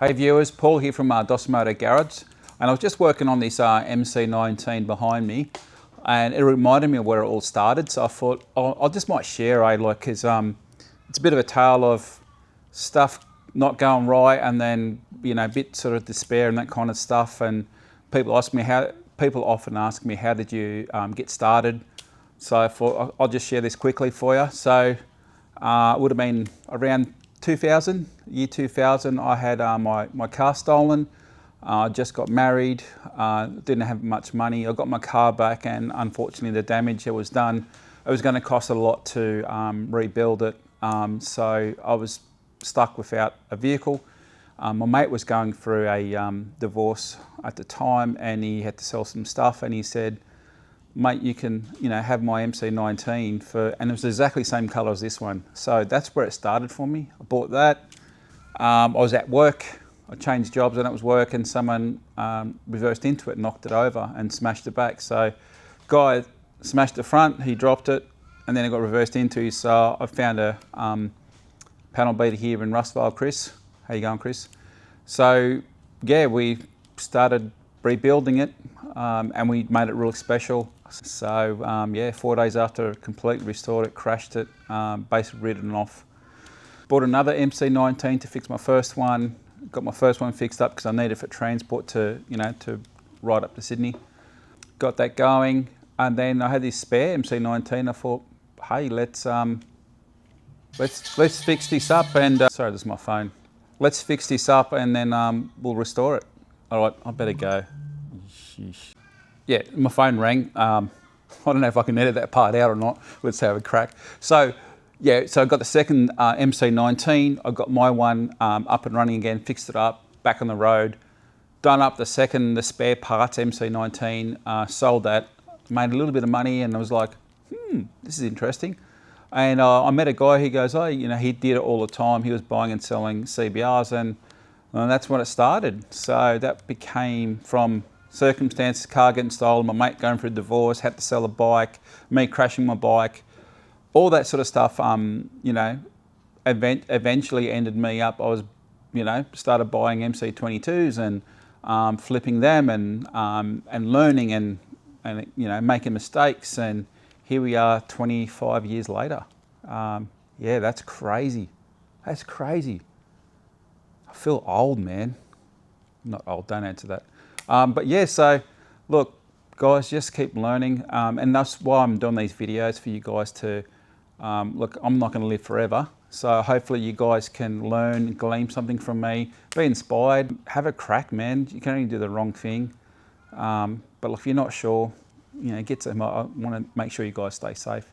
Hey viewers, Paul here from Dosmoto Garage, and I was just working on this MC19 behind me, and it reminded me of where it all started. So I thought I just might share, because it's a bit of a tale of stuff not going right, and then a bit sort of despair and that kind of stuff. And people often ask me, how did you get started? So I thought I'll just share this quickly for you. So it would have been around 2000, year 2000, I had my car stolen. I just got married, didn't have much money. I got my car back, and unfortunately the damage that was done, it was going to cost a lot to rebuild it. So I was stuck without a vehicle. My mate was going through a divorce at the time, and he had to sell some stuff, and he said, mate, you can have my MC19 and it was exactly the same colour as this one. So that's where it started for me. I bought that. I was at work. I changed jobs and it was work, and someone reversed into it, knocked it over and smashed it back. So guy smashed the front, he dropped it, and then it got reversed into. So I found a panel beater here in Russelvale, Chris. How you going, Chris? So yeah, we started rebuilding it, and we made it really special. So yeah, 4 days after completely restored it, crashed it, basically ridden off. Bought another MC19 to fix my first one. Got my first one fixed up because I needed it for transport to ride up to Sydney. Got that going, and then I had this spare MC19. I thought, hey, let's fix this up. And sorry, this is my phone. Let's fix this up, and then we'll restore it. All right, I better go. Sheesh. Yeah, my phone rang. I don't know if I can edit that part out or not. Let's have a crack. So yeah, so I got the second MC19. I got my one up and running again, fixed it up, back on the road. Done up the spare parts MC19, sold that, made a little bit of money, and I was like, this is interesting. And I met a guy who goes, oh, he did it all the time. He was buying and selling CBRs, and that's when it started. So that became from circumstances, car getting stolen, my mate going through a divorce, had to sell a bike, me crashing my bike, all that sort of stuff, eventually ended me up. I was, started buying MC22s and flipping them and learning and making mistakes. And here we are 25 years later. Yeah, that's crazy. That's crazy. I feel old, man. Not old, don't answer that. But yeah, so look, guys, just keep learning. And that's why I'm doing these videos, for you guys to, look, I'm not going to live forever. So hopefully you guys can learn, glean something from me, be inspired, have a crack, man. You can only do the wrong thing. But if you're not sure, I want to make sure you guys stay safe.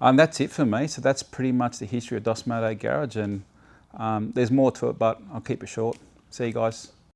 That's it for me. So that's pretty much the history of Dosmoto Garage, and there's more to it, but I'll keep it short. See you guys.